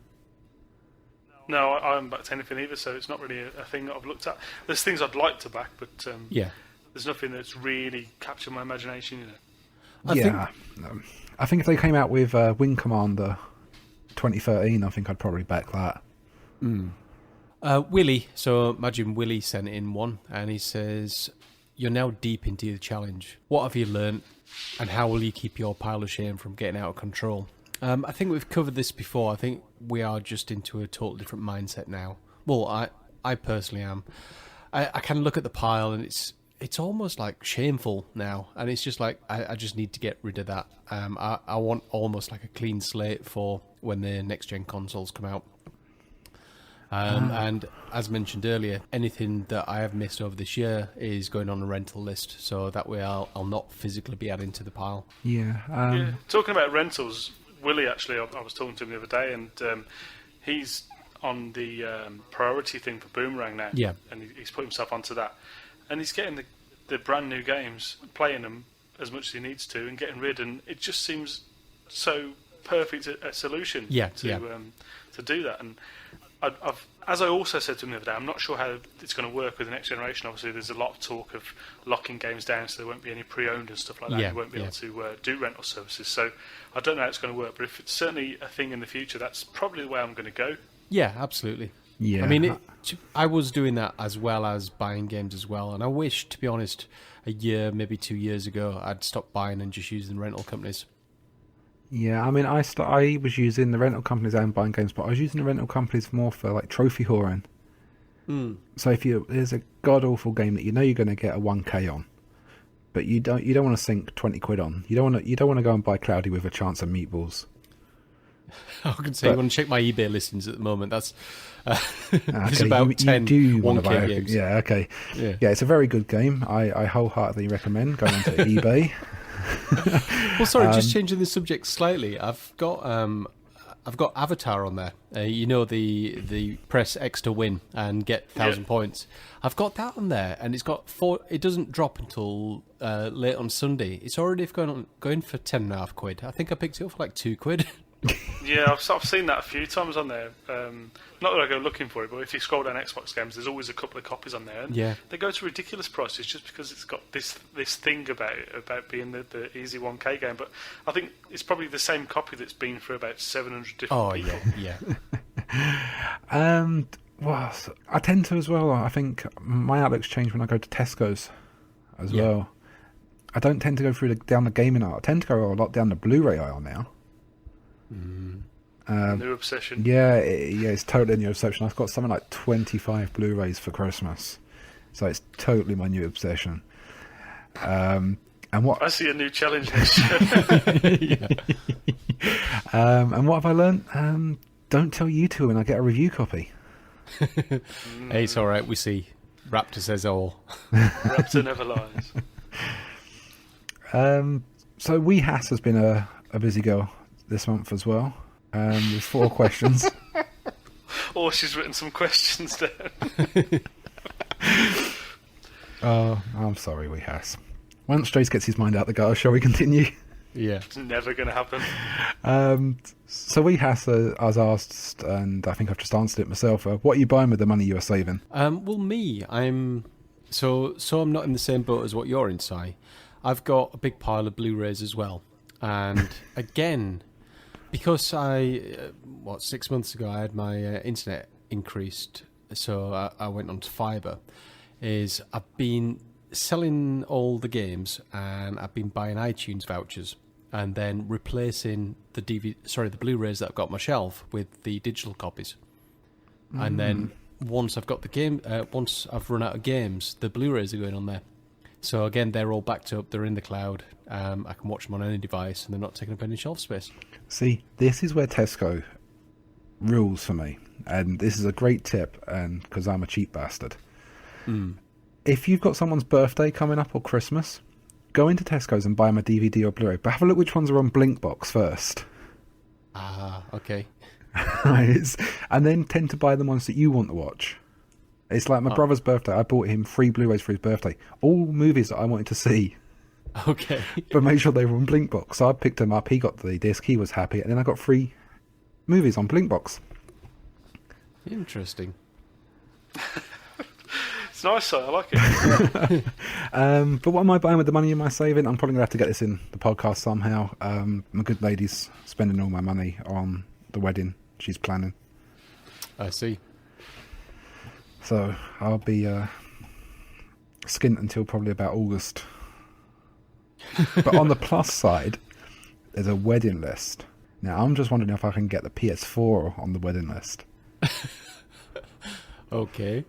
No, I haven't backed anything either, so it's not really a thing that I've looked at. There's things I'd like to back, but there's nothing that's really captured my imagination, you know. I think if they came out with Wing Commander 2013, I think I'd probably back that. Willie, so imagine Willie sent in one, and he says, you're now deep into the challenge. What have you learnt, and how will you keep your pile of shame from getting out of control? I think we've covered this before. I think we are just into a total different mindset now. Well, I personally am. I can look at the pile and it's almost like shameful now, and it's just like I just need to get rid of that. I want almost like a clean slate for when the next gen consoles come out. And as mentioned earlier, anything that I have missed over this year is going on a rental list, so that way I'll not physically be adding to the pile. Yeah. Talking about rentals, Willie actually, I was talking to him the other day, and he's on the priority thing for Boomerang now. Yeah. And he's put himself onto that, and he's getting the brand new games, playing them as much as he needs to, and getting rid. And it just seems so perfect a solution to do that. And I've, as I also said to him the other day, I'm not sure how it's going to work with the next generation. Obviously, there's a lot of talk of locking games down, so there won't be any pre-owned and stuff like that. You won't be able to do rental services. So I don't know how it's going to work, but if it's certainly a thing in the future, that's probably the way I'm going to go. Yeah, absolutely. Yeah. I mean, I was doing that as well as buying games as well, and I wish, to be honest, a year, maybe 2 years ago, I'd stopped buying and just using rental companies. Yeah, I mean, I was using the rental companies and buying games, but I was using the rental companies more for like trophy whoring. So there's a god awful game that you know you're going to get a 1K on, but you don't want to sink 20 quid on. You don't want to go and buy Cloudy with a chance of meatballs. I can say you want to check my eBay listings at the moment. That's there's okay, about 10 you want to 1K buy games. Yeah, okay. Yeah. Yeah, it's a very good game. I wholeheartedly recommend going onto eBay. Well, sorry, just changing the subject slightly. I've got Avatar on there. You know, the press X to win and get 1,000 points. I've got that on there, and it's got 4. It doesn't drop until late on Sunday. It's already going for 10.5 quid. I think I picked it up for like 2 quid. Yeah, I've seen that a few times on there. Not that I go looking for it, but if you scroll down Xbox games, there's always a couple of copies on there. And they go to ridiculous prices just because it's got this thing about it, about being the easy 1K game. But I think it's probably the same copy that's been for about 700 different people. And well, I tend to as well. I think my outlook's changed when I go to Tesco's as well. I don't tend to go down the gaming aisle. I tend to go a lot down the Blu-ray aisle now. New obsession. Yeah, it's totally a new obsession. I've got something like 25 Blu-rays for Christmas, so it's totally my new obsession. And what I see a new challenge this year. And what have I learned? Don't tell you two when I get a review copy. Hey, it's all right. We see. Raptor says all. Raptor never lies. So YoS has been a busy girl this month as well. With 4 questions. Or she's written some questions down. Oh, I'm sorry, YoS. Once Jayce gets his mind out the gutter, shall we continue? Yeah. It's never going to happen. So YoS has asked, and I think I've just answered it myself, what are you buying with the money you are saving? Well, me, I'm not in the same boat as what you're in, Si. I've got a big pile of Blu-rays as well. And again, because 6 months ago I had my internet increased, so I went on to fibre, I've been selling all the games and I've been buying iTunes vouchers and then replacing the Blu-rays that I've got on my shelf with the digital copies. And then once I've got once I've run out of games, the Blu-rays are going on there. So again, they're all backed up, they're in the cloud, I can watch them on any device and they're not taking up any shelf space. See, this is where Tesco rules for me, and this is a great tip, and because I'm a cheap bastard. If you've got someone's birthday coming up or Christmas, go into Tesco's and buy them a DVD or Blu-ray, but have a look which ones are on Blinkbox first. Ah, okay. And then tend to buy the ones that you want to watch. It's like my brother's birthday. I bought him 3 Blu-rays for his birthday. All movies that I wanted to see. Okay. But make sure they were on Blinkbox. So I picked them up. He got the disc. He was happy. And then I got 3 movies on Blinkbox. Interesting. It's nice, though. I like it. But what am I buying with the money am I saving? I'm probably going to have to get this in the podcast somehow. My good lady's spending all my money on the wedding she's planning. I see. So I'll be skint until probably about August. But on the plus side, there's a wedding list. Now, I'm just wondering if I can get the PS4 on the wedding list. Okay.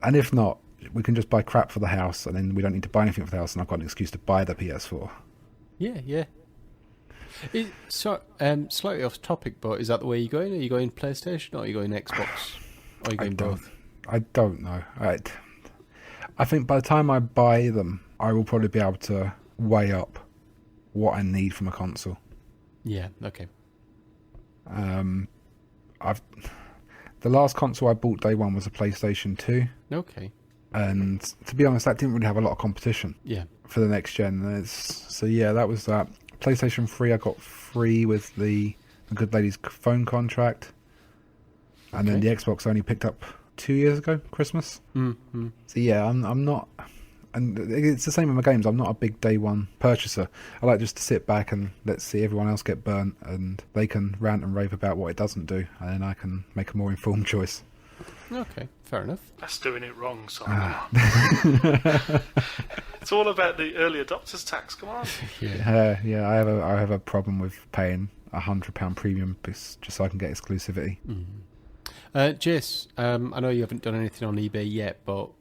And if not, we can just buy crap for the house, and then we don't need to buy anything for the house, and I've got an excuse to buy the PS4. Yeah. Slightly off topic, but is that the way you're going? Are you going PlayStation or are you going Xbox? Or are you going both? I don't know. I think by the time I buy them, I will probably be able to weigh up what I need from a console. Yeah, okay. The last console I bought day one was a PlayStation 2. Okay. And to be honest, that didn't really have a lot of competition. Yeah. For the next gen. That was that. PlayStation 3 I got free with the Good Lady's phone contract. And then the Xbox I only picked up 2 years ago, Christmas. Mm-hmm. So yeah, I'm not... And it's the same with my games. I'm not a big day one purchaser. I like just to sit back and let's see everyone else get burnt, and they can rant and rave about what it doesn't do, and then I can make a more informed choice. Okay, fair enough. That's doing it wrong, Simon. It's all about the early adopters tax. Come on. Yeah. I have a problem with paying £100 premium just so I can get exclusivity. Jayce, I know you haven't done anything on eBay yet, but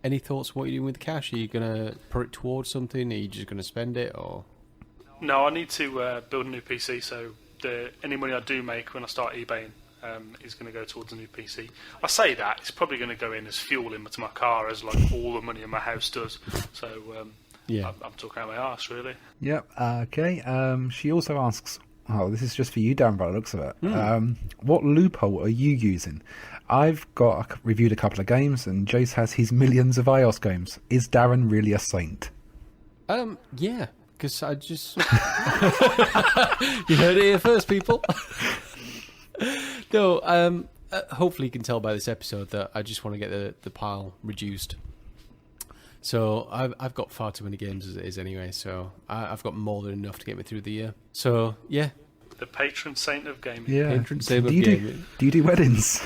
any thoughts what you're doing with the cash? Are you going to put it towards something? Are you just going to spend it? Or No, I need to build a new PC, so any money I do make when I start eBaying is going to go towards a new PC. I say that, it's probably going to go in as fuel into my car, as like all the money in my house does. So I'm talking out my arse, really. Yep, okay. She also asks, this is just for you, Darren, by the looks of it. What loophole are you using? I've reviewed a couple of games, and Jayce has his millions of iOS games. Is Darren really a saint? Yeah, because I just... You heard it here first, people. No, hopefully you can tell by this episode that I just want to get the pile reduced. So I've got far too many games as it is anyway, so I've got more than enough to get me through the year. So, yeah. The patron saint of gaming. Yeah. Patron saint of gaming. Do you do weddings?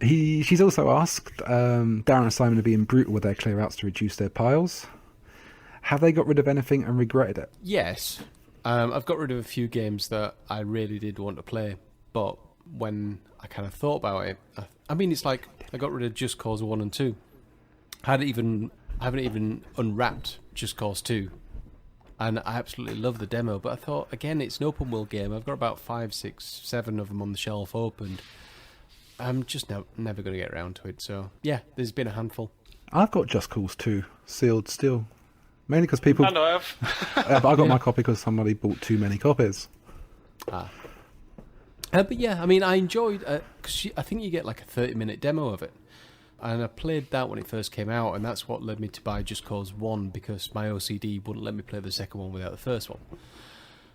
She's also asked, Darren and Simon are being brutal with their clear outs to reduce their piles. Have they got rid of anything and regretted it? Yes. I've got rid of a few games that I really did want to play, but when I kind of thought about it, it's like I got rid of Just Cause 1 and 2. I haven't even unwrapped Just Cause 2. And I absolutely love the demo, but I thought, again, it's an open world game. I've got about 5, 6, 7 of them on the shelf opened. I'm just never going to get around to it. So, yeah, there's been a handful. I've got Just Cause 2 sealed still. Mainly because people... And I have. But I got my copy because somebody bought too many copies. But yeah, I enjoyed... because I think you get like a 30-minute demo of it. And I played that when it first came out, and that's what led me to buy Just Cause 1, because my OCD wouldn't let me play the second one without the first one.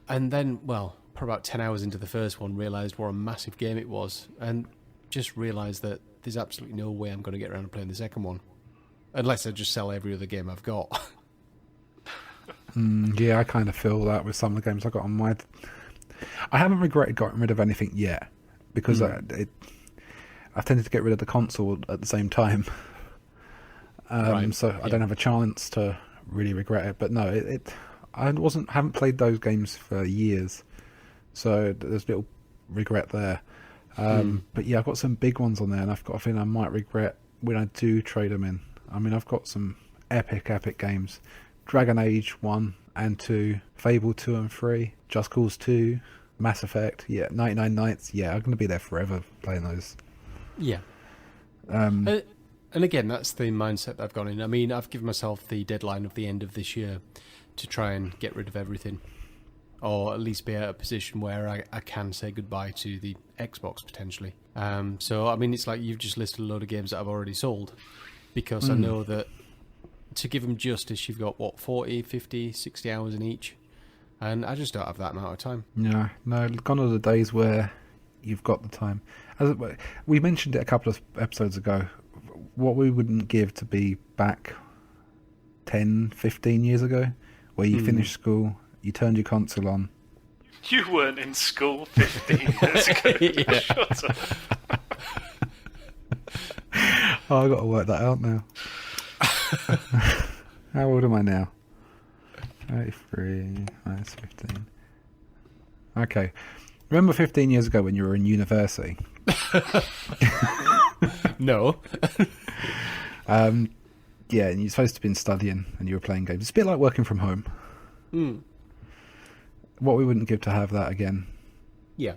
And then, probably about 10 hours into the first one, realised what a massive game it was, and just realised that there's absolutely no way I'm going to get around to playing the second one. Unless I just sell every other game I've got. Yeah, I kind of feel that with some of the games I got on my... I haven't regretted getting rid of anything yet, because I've tended to get rid of the console at the same time. So I don't have a chance to really regret it. But no, I haven't played those games for years, so there's little regret there. But yeah, I've got some big ones on there, and I've got a feeling I might regret when I do trade them in. I've got some epic games. Dragon Age 1 and 2, Fable 2 and 3, Just Cause 2, Mass Effect, 99 Nights. Yeah, I'm going to be there forever playing those. Yeah. And again, that's the mindset that I've gone in. I've given myself the deadline of the end of this year to try and get rid of everything. Or at least be at a position where I can say goodbye to the Xbox, potentially. It's like you've just listed a load of games that I've already sold. Because I know that to give them justice, you've got, 40, 50, 60 hours in each. And I just don't have that amount of time. Yeah, no, gone are the days where you've got the time. We mentioned it a couple of episodes ago, what we wouldn't give to be back 10, 15 years ago, where you finished school, you turned your console on. You weren't in school 15 years ago. Shut up. I've got to work that out now. How old am I now? 33 minus 15. Okay. Remember 15 years ago when you were in university? No. Yeah, and you're supposed to have been studying and you were playing games. It's a bit like working from home. What we wouldn't give to have that again. Yeah.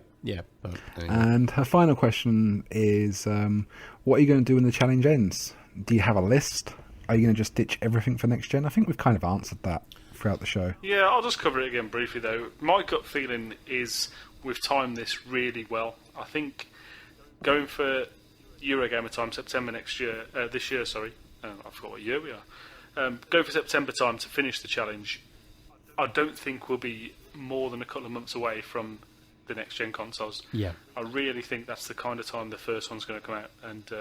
But, And her final question is, what are you going to do when the challenge ends? Do you have a list? Are you going to just ditch everything for next gen? I think we've kind of answered that throughout the show. Yeah, I'll just cover it again briefly though. My gut feeling is we've timed this really well. I think going for Eurogamer time September this year, I forgot what year we are. Go for September time to finish the challenge. I don't think we'll be more than a couple of months away from the next gen consoles. Yeah. I really think that's the kind of time the first one's going to come out, and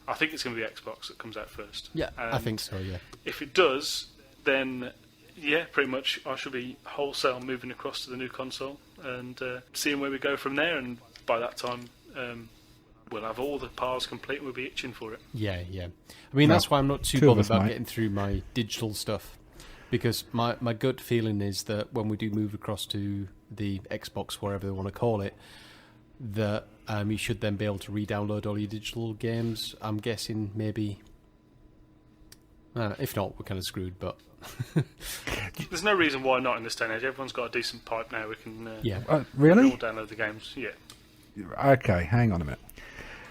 I think it's going to be Xbox that comes out first. Yeah, I think so, yeah. If it does, then yeah, pretty much I should be wholesale moving across to the new console and seeing where we go from there, and by that time we'll have all the piles complete and we'll be itching for it. Yeah. I mean, that's why I'm not too bothered about getting through my digital stuff, because my gut feeling is that when we do move across to the Xbox, whatever they want to call it, that you should then be able to re-download all your digital games. I'm guessing maybe... if not, we're kind of screwed, but... There's no reason why not in this day and age. Everyone's got a decent pipe now. We can really? all download the games. Yeah. Okay, hang on a minute.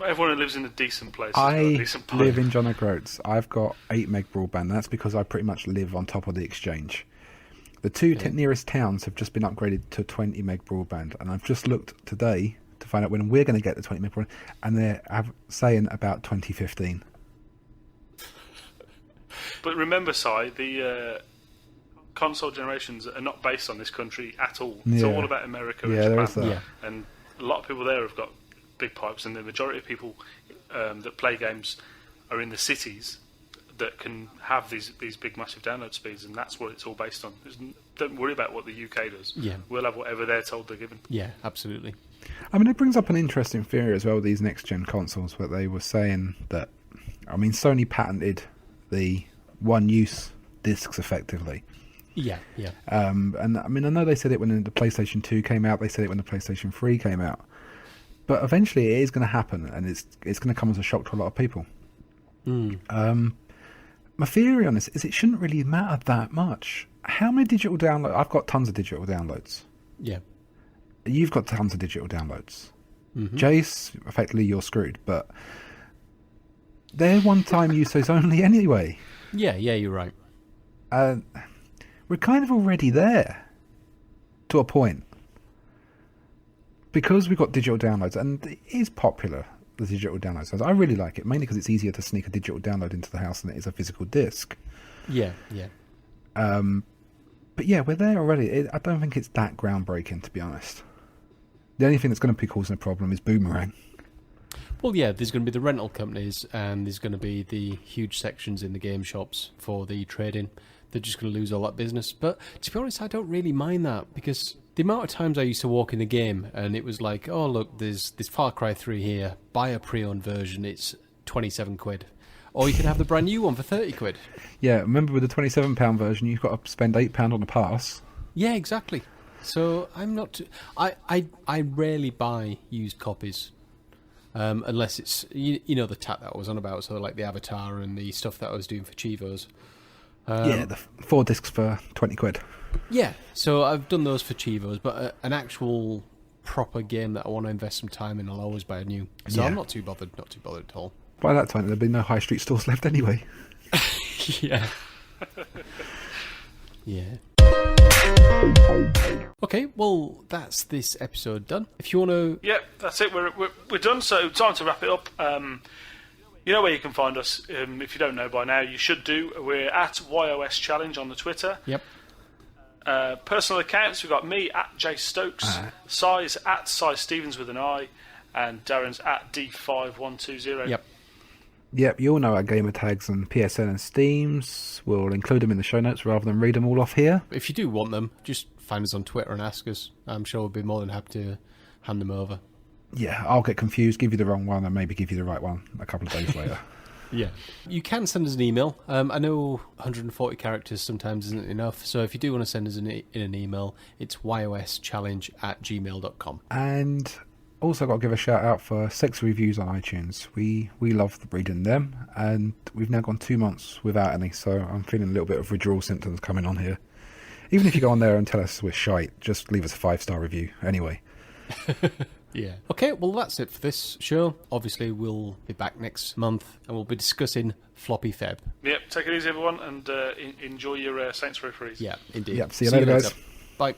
Well, everyone who lives in a decent place has got a I decent pipe. live in John O'Groats. I've got 8 meg broadband. That's because I pretty much live on top of the exchange. The two nearest towns have just been upgraded to 20 meg broadband, and I've just looked today to find out when we're going to get the 20 meg broadband, and they're saying about 2015. But remember, Si, the console generations are not based on this country at all. It's all about America and there is Japan. that. And a lot of people there have got big pipes, and the majority of people that play games are in the cities that can have these big, massive download speeds, and that's what it's all based on. Don't worry about what the UK does. Yeah. We'll have whatever they're told they're given. Yeah, absolutely. I mean, it brings up an interesting theory as well, these next-gen consoles, where they were saying that... I mean, Sony patented the one-use discs, effectively. Yeah. And, I mean, I know they said it when the PlayStation 2 came out, they said it when the PlayStation 3 came out. But eventually it is going to happen, and it's going to come as a shock to a lot of people. My theory on this is it shouldn't really matter that much. How many digital downloads? I've got tons of digital downloads. Yeah. You've got tons of digital downloads. Jayce, effectively you're screwed, but they're one-time usage only anyway. Yeah, you're right. We're kind of already there to a point. Because we've got digital downloads, and it is popular, the digital downloads. I really like it, mainly because it's easier to sneak a digital download into the house than it is a physical disc. Yeah. But yeah, we're there already. I don't think it's that groundbreaking, to be honest. The only thing that's going to be causing a problem is Boomerang. Well, yeah, there's going to be the rental companies, and there's going to be the huge sections in the game shops for the trading. They're just going to lose all that business. But to be honest, I don't really mind that, because the amount of times I used to walk in the game and it was like, oh, look, there's Far Cry 3 here. Buy a pre-owned version. It's 27 quid. Or you can have the brand new one for 30 quid. Yeah, remember with the £27 version, you've got to spend £8 on a pass. Yeah, exactly. So I'm not too... I rarely buy used copies. Unless it's, you know, the tat that I was on about, so like the Avatar and the stuff that I was doing for Chivos. Yeah, the 4 discs for 20 quid. Yeah, so I've done those for Chivos, but an actual proper game that I want to invest some time in, I'll always buy a new. So I'm not too bothered at all. By that time, there'd be no high street stores left anyway. Yeah. Yeah. Okay, well, that's this episode done. If you want to... Yeah, that's it. We're done, so time to wrap it up. You know where you can find us. If you don't know by now, you should do. We're at YoS Challenge on the Twitter. Yep. Personal accounts, we've got me at Jayce Stokes, Si's at Si Stevens with an I, and Darren's at D5120. Yep, you all know our gamer tags and PSN and Steams. We'll include them in the show notes rather than read them all off here. If you do want them, just find us on Twitter and ask us. I'm sure we'll be more than happy to hand them over. Yeah, I'll get confused, give you the wrong one, and maybe give you the right one a couple of days later. Yeah. You can send us an email. I know 140 characters sometimes isn't enough, so if you do want to send us in an email, it's yoschallenge@gmail.com. And also got to give a shout out for 6 reviews on iTunes. We love reading them, and we've now gone 2 months without any, so I'm feeling a little bit of withdrawal symptoms coming on here. Even if you go on there and tell us we're shite, just leave us a 5-star review anyway. Yeah. Okay, well, that's it for this show. Obviously, we'll be back next month, and we'll be discussing Floppy Feb. Yep, take it easy, everyone, and enjoy your Saints Row freeze. Yeah, indeed. Yep, see you later, guys. Bye.